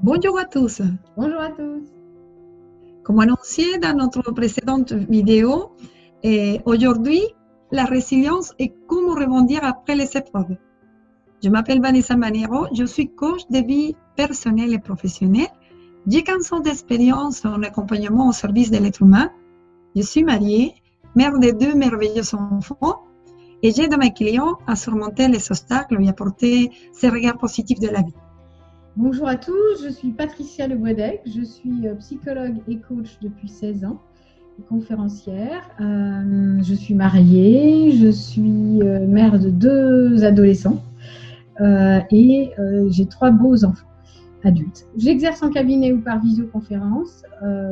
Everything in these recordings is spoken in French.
Bonjour à tous. Bonjour à tous. Comme annoncé dans notre précédente vidéo, aujourd'hui, la résilience et comment rebondir après les épreuves. Je m'appelle Vanessa Manero, je suis coach de vie personnelle et professionnelle. J'ai 15 ans d'expérience en accompagnement au service de l'être humain. Je suis mariée, mère de 2 merveilleux enfants et j'aide mes clients à surmonter les obstacles et apporter ces regards positifs de la vie. Bonjour à tous, je suis Patricia Lebouedec, je suis psychologue et coach depuis 16 ans, conférencière. Je suis mariée, je suis mère de 2 adolescents et j'ai 3 beaux enfants adultes. J'exerce en cabinet ou par visioconférence.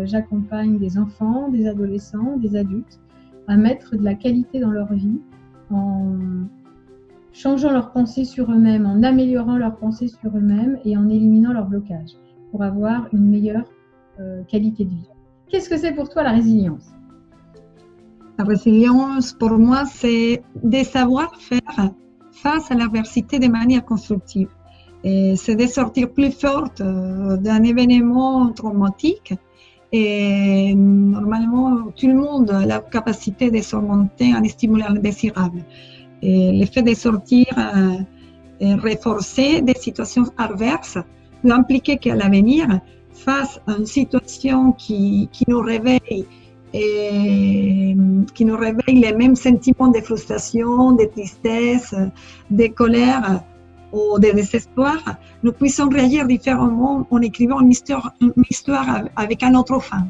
J'accompagne des enfants, des adolescents, des adultes à mettre de la qualité dans leur vie en changeant leurs pensées sur eux-mêmes, en améliorant leurs pensées sur eux-mêmes et en éliminant leurs blocages pour avoir une meilleure qualité de vie. Qu'est-ce que c'est pour toi la résilience? La résilience, pour moi, c'est de savoir faire face à l'adversité de manière constructive. C'est de sortir plus forte d'un événement traumatique. Et normalement, tout le monde a la capacité de surmonter un stimulant indésirable. Et le fait de sortir renforcer des situations adverses peut impliquer qu'à l'avenir, face à une situation qui nous réveille les mêmes sentiments de frustration, de tristesse, de colère ou de désespoir, nous puissions réagir différemment en écrivant une histoire avec un autre fin.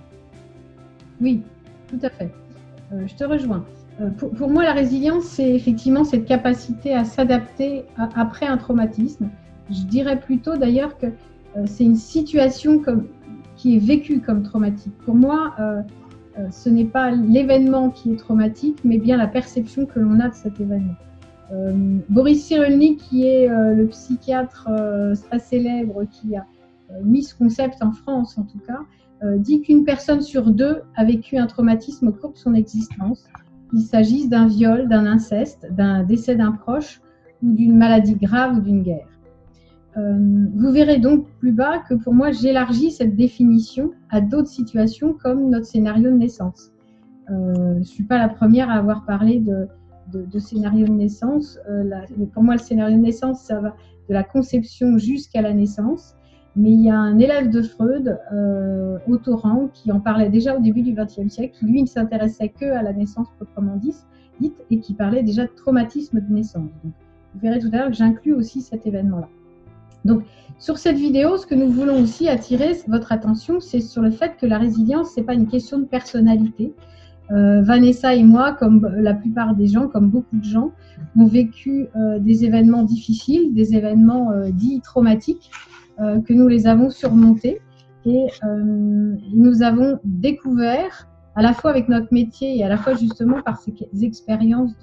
Oui, tout à fait. Je te rejoins. Pour moi, la résilience, c'est effectivement cette capacité à s'adapter après un traumatisme. Je dirais plutôt d'ailleurs que c'est une situation qui est vécue comme traumatique. Pour moi, ce n'est pas l'événement qui est traumatique, mais bien la perception que l'on a de cet événement. Boris Cyrulnik, qui est le psychiatre très célèbre qui a mis ce concept en France en tout cas, dit qu'une personne sur 2 a vécu un traumatisme au cours de son existence, qu'il s'agisse d'un viol, d'un inceste, d'un décès d'un proche ou d'une maladie grave ou d'une guerre. Vous verrez donc plus bas que pour moi, j'élargis cette définition à d'autres situations comme notre scénario de naissance. Je ne suis pas la première à avoir parlé de scénario de naissance. Pour moi, le scénario de naissance, ça va de la conception jusqu'à la naissance. Mais il y a un élève de Freud, Otto Rank, qui en parlait déjà au début du XXe siècle, qui lui ne s'intéressait qu'à la naissance proprement dite et qui parlait déjà de traumatisme de naissance. Donc, vous verrez tout à l'heure que j'inclus aussi cet événement-là. Donc, sur cette vidéo, ce que nous voulons aussi attirer votre attention, c'est sur le fait que la résilience, ce n'est pas une question de personnalité. Vanessa et moi, comme la plupart des gens, comme beaucoup de gens, ont vécu des événements difficiles, des événements dits traumatiques, que nous les avons surmontés et nous avons découvert, à la fois avec notre métier et à la fois justement par ces expériences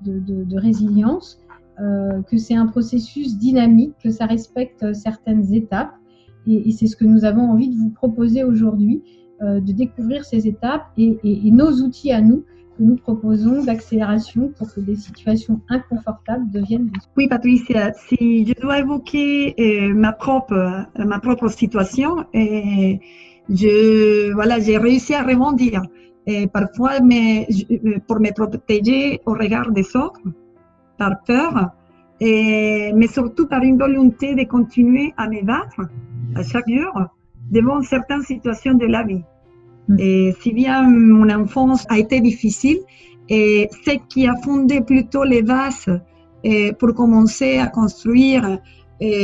de résilience, que c'est un processus dynamique, que ça respecte certaines étapes et c'est ce que nous avons envie de vous proposer aujourd'hui, de découvrir ces étapes et nos outils à nous que nous proposons d'accélération pour que des situations inconfortables deviennent des... Oui, Patricia, si je dois évoquer ma propre situation, j'ai réussi à rebondir. Parfois, pour me protéger au regard des autres, par peur, mais surtout par une volonté de continuer à me battre à chaque jour devant certaines situations de la vie. Et si bien mon enfance a été difficile, et ce qui a fondé plutôt les bases pour commencer à construire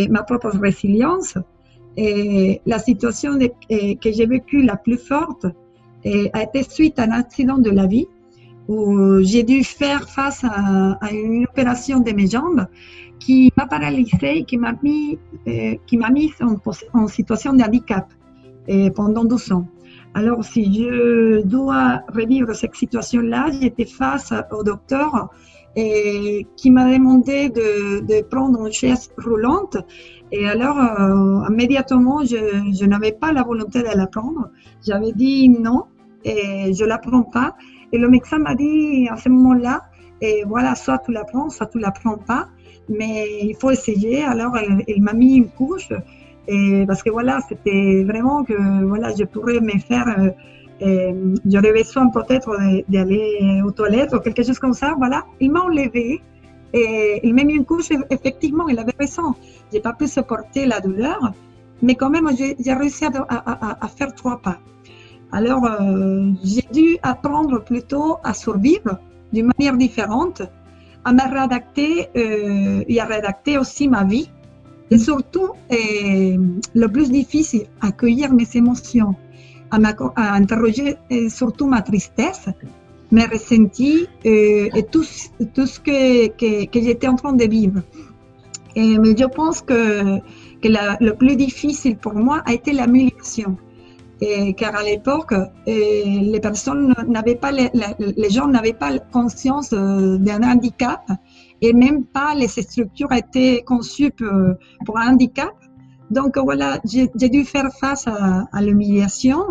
ma propre résilience, la situation que j'ai vécue la plus forte a été suite à un accident de la vie où j'ai dû faire face à une opération de mes jambes qui m'a paralysée et qui m'a mis en situation de handicap pendant 12 ans. Alors, si je dois revivre cette situation-là, j'étais face au docteur qui m'a demandé de prendre une chaise roulante. Et alors, immédiatement, je n'avais pas la volonté de la prendre. J'avais dit non, et je ne la prends pas. Et le médecin m'a dit à ce moment-là, voilà, soit tu la prends, soit tu ne la prends pas. Mais il faut essayer. Alors, elle m'a mis une couche Et parce que voilà, c'était vraiment que voilà, je pourrais me faire, j'aurais besoin peut-être d'aller aux toilettes ou quelque chose comme ça. Voilà, il m'a enlevé et il m'a mis une couche. Effectivement, il avait raison. J'ai pas pu supporter la douleur, mais quand même, j'ai réussi à faire 3 pas. Alors, j'ai dû apprendre plutôt à survivre d'une manière différente, à me réadapter et à réadapter aussi ma vie. Et surtout, le plus difficile, accueillir mes émotions, à interroger surtout ma tristesse, mes ressentis et tout ce que j'étais en train de vivre. Mais je pense que le plus difficile pour moi a été l'humiliation. Car à l'époque, les personnes n'avaient pas, les gens n'avaient pas conscience d'un handicap et même pas les structures étaient conçues pour un handicap. Donc voilà, j'ai dû faire face à l'humiliation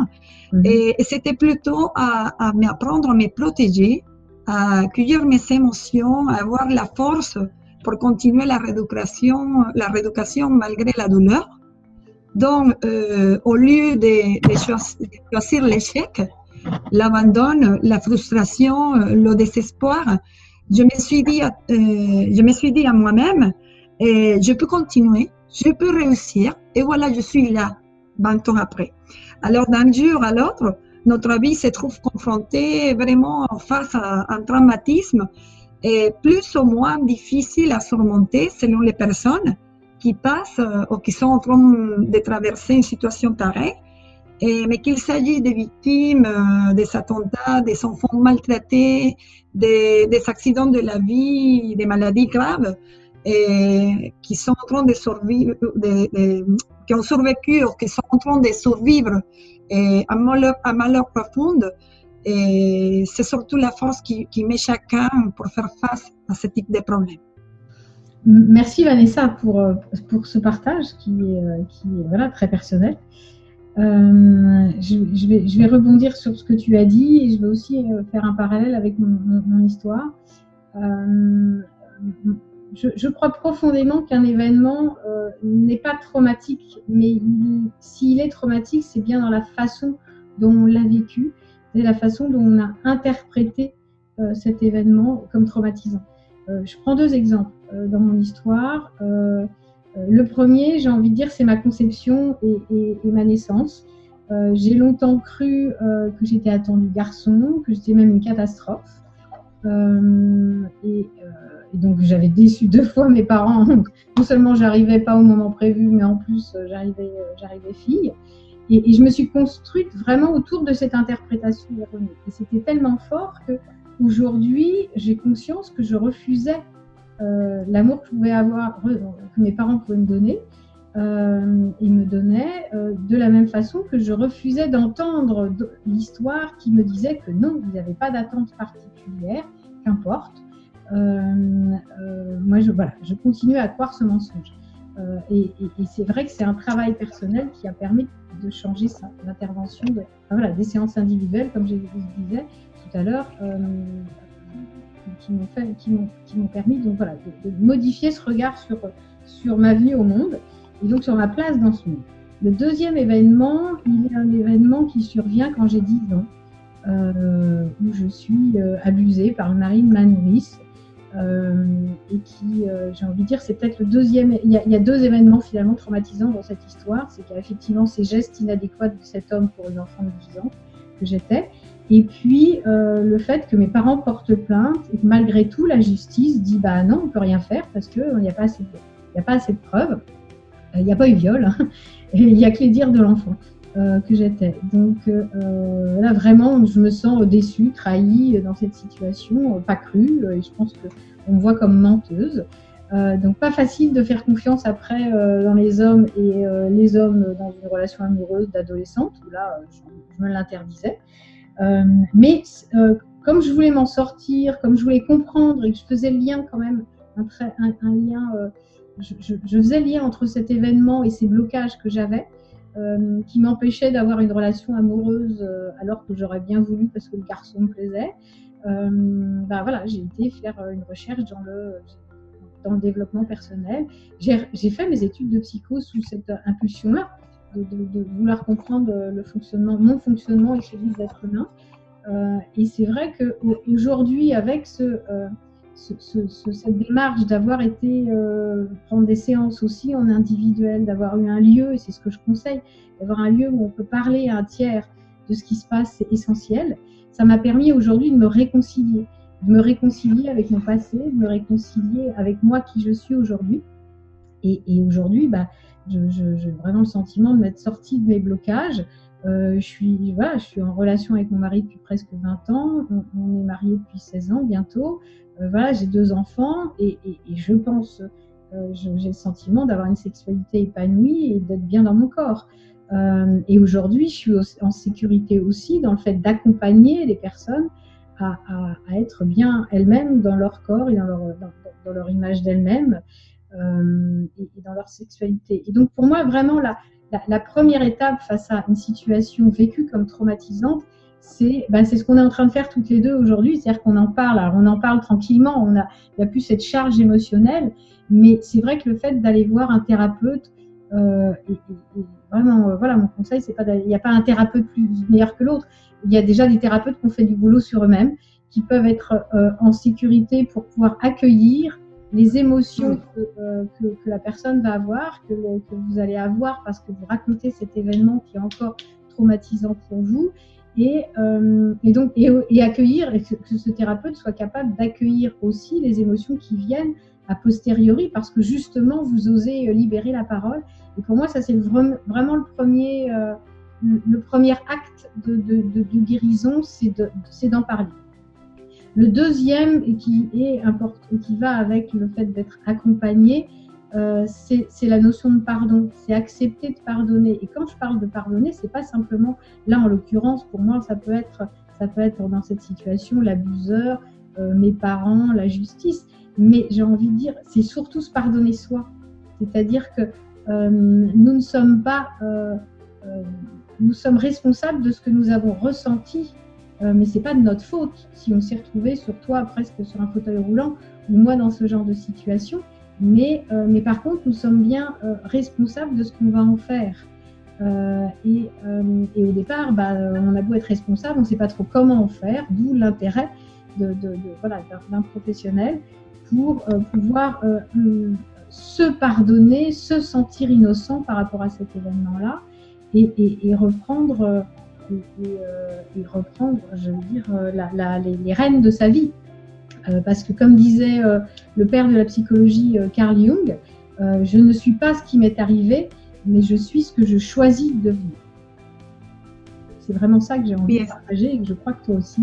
et c'était plutôt à m'apprendre à me protéger, à accueillir mes émotions, à avoir la force pour continuer la rééducation malgré la douleur. Donc, au lieu de choisir l'échec, l'abandon, la frustration, le désespoir, je me suis dit à moi-même, je peux continuer, je peux réussir, et voilà, je suis là, 20 ans après. Alors, d'un jour à l'autre, notre vie se trouve confrontée vraiment face à un traumatisme, et plus ou moins difficile à surmonter selon les personnes qui passent ou qui sont en train de traverser une situation pareille, mais qu'il s'agit des victimes des attentats, des enfants maltraités, des accidents de la vie, des maladies graves, qui sont en train de survivre, qui ont survécu ou qui sont en train de survivre à malheur profond. Et c'est surtout la force qui met chacun pour faire face à ce type de problème. Merci Vanessa pour ce partage qui est voilà, très personnel. Je vais rebondir sur ce que tu as dit et je vais aussi faire un parallèle avec mon histoire. Je crois profondément qu'un événement n'est pas traumatique, mais s'il est traumatique, c'est bien dans la façon dont on l'a vécu et la façon dont on a interprété cet événement comme traumatisant. Je prends 2 exemples dans mon histoire. Le premier, j'ai envie de dire, c'est ma conception et ma naissance. J'ai longtemps cru que j'étais attendue garçon, que j'étais même une catastrophe. Et donc, j'avais déçu 2 fois mes parents. Donc, non seulement j'arrivais pas au moment prévu, mais en plus, j'arrivais fille. Et je me suis construite vraiment autour de cette interprétation erronée. Et c'était tellement fort que aujourd'hui, j'ai conscience que je refusais l'amour que je pouvais avoir, que mes parents pouvaient me donner. Ils me donnaient de la même façon que je refusais d'entendre l'histoire qui me disait que non, ils n'avaient pas d'attente particulière, qu'importe. Moi, je continue à croire ce mensonge. Et c'est vrai que c'est un travail personnel qui a permis de changer ça, l'intervention des séances individuelles, comme je disais tout à l'heure, qui m'ont permis donc, voilà, de modifier ce regard sur ma vie au monde et donc sur ma place dans ce monde. Le deuxième événement, il est un événement qui survient quand j'ai 10 ans, où je suis abusée par le mari de ma nourrice. Et qui, j'ai envie de dire, c'est peut-être le deuxième. Il y a 2 événements finalement traumatisants dans cette histoire. C'est qu'il y a effectivement ces gestes inadéquats de cet homme pour une enfant de 10 ans que j'étais. Et puis le fait que mes parents portent plainte et que malgré tout, la justice dit bah non, on ne peut rien faire parce qu'il n'y a pas assez de preuves. Il n'y a pas eu viol. Hein, et il n'y a que les dires de l'enfant que j'étais. Donc là, vraiment, je me sens déçue, trahie dans cette situation, pas crue. Et je pense qu'on me voit comme menteuse. Donc pas facile de faire confiance après dans les hommes et les hommes dans une relation amoureuse d'adolescente, où là, je me l'interdisais. Mais comme je voulais m'en sortir, comme je voulais comprendre et que je faisais le lien quand même, un lien, je faisais le lien entre cet événement et ces blocages que j'avais, qui m'empêchaient d'avoir une relation amoureuse alors que j'aurais bien voulu parce que le garçon me plaisait. Voilà, j'ai été faire une recherche dans le développement personnel. J'ai fait mes études de psycho sous cette impulsion-là, de vouloir comprendre mon fonctionnement et celui de l'être humain. Et c'est vrai qu'aujourd'hui, avec cette démarche d'avoir été prendre des séances aussi en individuel, d'avoir eu un lieu, et c'est ce que je conseille, d'avoir un lieu où on peut parler à un tiers de ce qui se passe, c'est essentiel. Ça m'a permis aujourd'hui de me réconcilier avec mon passé, de me réconcilier avec moi qui je suis aujourd'hui. Et aujourd'hui, j'ai vraiment le sentiment de m'être sortie de mes blocages. Je suis en relation avec mon mari depuis presque 20 ans. On est mariés depuis 16 ans bientôt. J'ai 2 enfants et je pense, j'ai le sentiment d'avoir une sexualité épanouie et d'être bien dans mon corps. Et aujourd'hui, je suis en sécurité aussi dans le fait d'accompagner les personnes à être bien elles-mêmes dans leur corps et dans leur image d'elles-mêmes et dans leur sexualité. Et donc, pour moi, vraiment, la première étape face à une situation vécue comme traumatisante, c'est ce qu'on est en train de faire toutes les deux aujourd'hui, c'est-à-dire qu'on en parle. Alors, on en parle tranquillement, il n'y a plus cette charge émotionnelle, mais c'est vrai que le fait d'aller voir un thérapeute, et vraiment, voilà, mon conseil, il n'y a pas un thérapeute plus meilleur que l'autre. Il y a déjà des thérapeutes qui ont fait du boulot sur eux-mêmes, qui peuvent être en sécurité pour pouvoir accueillir les émotions que la personne va avoir, que vous allez avoir parce que vous racontez cet événement qui est encore traumatisant pour vous, et accueillir, et que ce thérapeute soit capable d'accueillir aussi les émotions qui viennent a posteriori, parce que justement vous osez libérer la parole. Et pour moi, ça c'est vraiment le premier acte de guérison, c'est d'en parler. Le deuxième, et qui est important, et qui va avec le fait d'être accompagné, c'est la notion de pardon. C'est accepter de pardonner. Et quand je parle de pardonner, c'est pas simplement, là en l'occurrence, pour moi, ça peut être dans cette situation l'abuseur, mes parents, la justice. Mais j'ai envie de dire, c'est surtout se pardonner soi. C'est-à-dire que nous ne sommes pas, nous sommes responsables de ce que nous avons ressenti. Mais c'est pas de notre faute si on s'est retrouvé sur toi presque sur un fauteuil roulant ou moi dans ce genre de situation. Mais par contre, nous sommes bien responsables de ce qu'on va en faire. Et au départ, on a beau être responsable, on ne sait pas trop comment en faire, d'où l'intérêt d'un professionnel pour pouvoir se pardonner, se sentir innocent par rapport à cet événement-là et reprendre. Et reprendre, je veux dire, les rênes de sa vie. Parce que comme disait le père de la psychologie, Carl Jung, je ne suis pas ce qui m'est arrivé, mais je suis ce que je choisis de devenir. C'est vraiment ça que j'ai envie de partager et que je crois que toi aussi.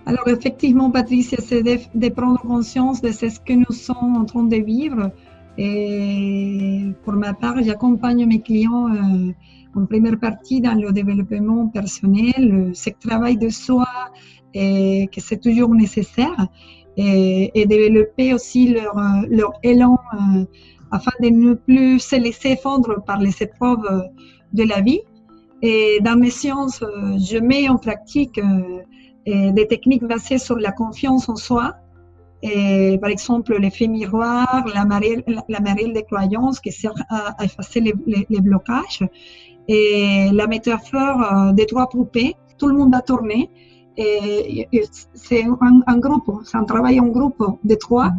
Alors effectivement, Patricia, c'est de prendre conscience de ce que nous sommes en train de vivre. Et pour ma part, j'accompagne mes clients en première partie dans le développement personnel, ce travail de soi, et que c'est toujours nécessaire, et développer aussi leur élan afin de ne plus se laisser fondre par les épreuves de la vie. Et dans mes séances, je mets en pratique des techniques basées sur la confiance en soi. Et, par exemple, l'effet miroir, la marelle de croyance qui sert à effacer les blocages, et la métaphore des 3 poupées, tout le monde a tourné. Et c'est un groupe, c'est un travail en groupe de 3.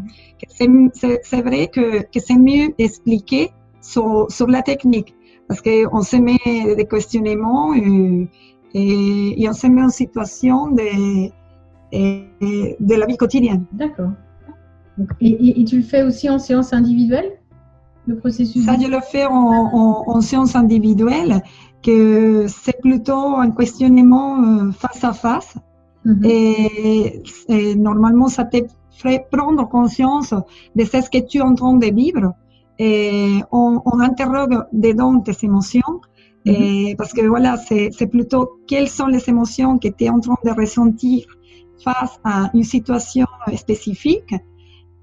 C'est vrai que c'est mieux expliqué sur la technique, parce qu'on se met des questionnements et on se met en situation de la vie quotidienne. D'accord. Et tu le fais aussi en séance individuelle, le processus? Ça, je le fais en séance individuelle, que c'est plutôt un questionnement face à face. Et normalement, ça te fait prendre conscience de ce que tu es en train de vivre. Et on interroge dedans tes émotions. Et parce que voilà, c'est plutôt quelles sont les émotions que tu es en train de ressentir face à une situation spécifique,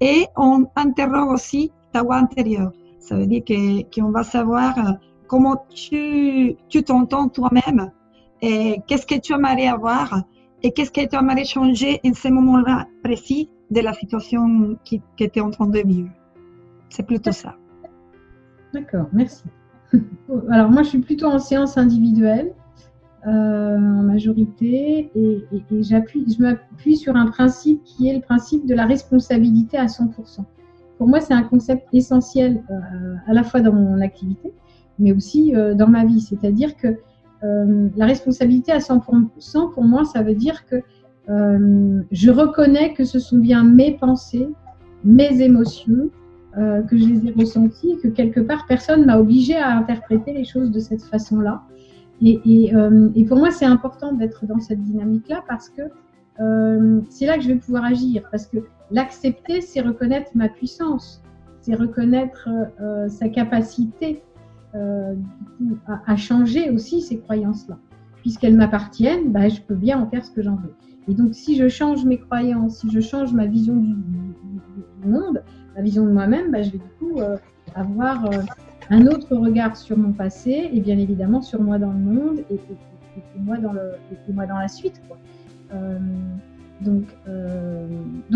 et on interroge aussi ta voix intérieure. Ça veut dire qu'on va savoir comment tu t'entends toi-même, et qu'est-ce que tu aimerais avoir, et qu'est-ce que tu aimerais changer en ce moment-là précis de la situation qui était en train de vivre. C'est plutôt ça. D'accord, merci. Alors moi, je suis plutôt en séance individuelle, en majorité, et je m'appuie sur un principe qui est le principe de la responsabilité à 100%. Pour moi, c'est un concept essentiel à la fois dans mon activité, mais aussi dans ma vie. C'est-à-dire que la responsabilité à 100%, pour moi, ça veut dire que je reconnais que ce sont bien mes pensées, mes émotions, que je les ai ressenties, et que quelque part, personne m'a obligée à interpréter les choses de cette façon-là. Et pour moi, c'est important d'être dans cette dynamique-là parce que c'est là que je vais pouvoir agir. Parce que l'accepter, c'est reconnaître ma puissance, c'est reconnaître sa capacité à changer aussi ces croyances-là. Puisqu'elles m'appartiennent, bah, je peux bien en faire ce que j'en veux. Et donc, si je change mes croyances, si je change ma vision du monde, ma vision de moi-même, bah, je vais du coup avoir un autre regard sur mon passé et bien évidemment sur moi dans le monde et moi dans la suite, quoi. Donc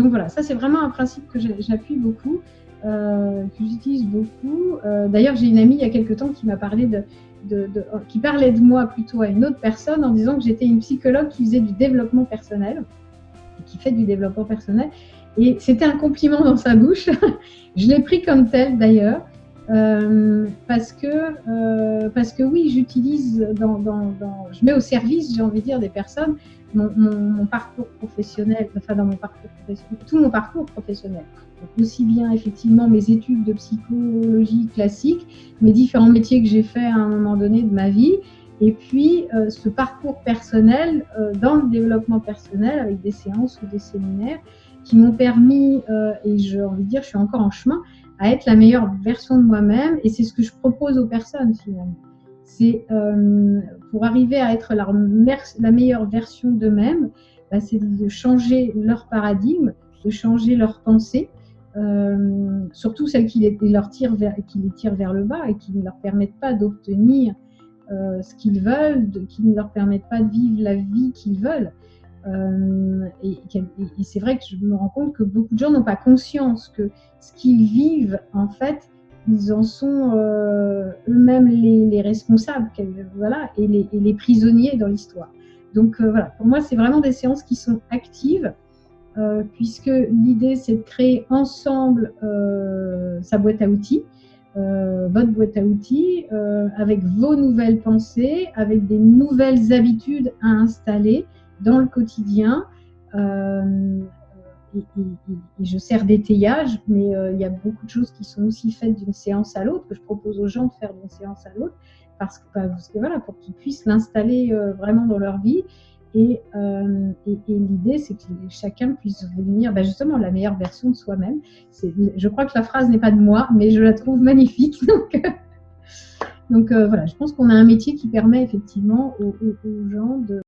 voilà, ça c'est vraiment un principe que j'appuie beaucoup, que j'utilise beaucoup. D'ailleurs, j'ai une amie il y a quelque temps qui m'a parlé qui parlait de moi plutôt à une autre personne en disant que j'étais une psychologue qui faisait du développement personnel, qui fait du développement personnel. Et c'était un compliment dans sa bouche. Je l'ai pris comme tel d'ailleurs, parce que oui, j'utilise je mets au service, j'ai envie de dire, des personnes mon parcours professionnel, enfin dans mon parcours professionnel, tout mon parcours professionnel. Donc, aussi bien effectivement mes études de psychologie classique, mes différents métiers que j'ai fait à un moment donné de ma vie, et puis ce parcours personnel dans le développement personnel avec des séances ou des séminaires qui m'ont permis, et j'ai envie de dire, je suis encore en chemin, à être la meilleure version de moi-même. Et c'est ce que je propose aux personnes finalement. C'est pour arriver à être la meilleure version d'eux-mêmes, bah, c'est de changer leur paradigme, de changer leur pensée, surtout celles qui les tirent vers le bas et qui ne leur permettent pas d'obtenir ce qu'ils veulent, qui ne leur permettent pas de vivre la vie qu'ils veulent. Et c'est vrai que je me rends compte que beaucoup de gens n'ont pas conscience que ce qu'ils vivent, en fait, ils en sont eux-mêmes les responsables, voilà, et les prisonniers dans l'histoire. Donc voilà, pour moi, c'est vraiment des séances qui sont actives, puisque l'idée, c'est de créer ensemble sa boîte à outils, votre boîte à outils, avec vos nouvelles pensées, avec des nouvelles habitudes à installer dans le quotidien, et je sers d'étayage, mais il y a beaucoup de choses qui sont aussi faites d'une séance à l'autre, que je propose aux gens de faire d'une séance à l'autre, parce que voilà, pour qu'ils puissent l'installer vraiment dans leur vie. Et l'idée, c'est que chacun puisse devenir justement la meilleure version de soi-même. Je crois que la phrase n'est pas de moi, mais je la trouve magnifique. Donc voilà, je pense qu'on a un métier qui permet effectivement aux gens de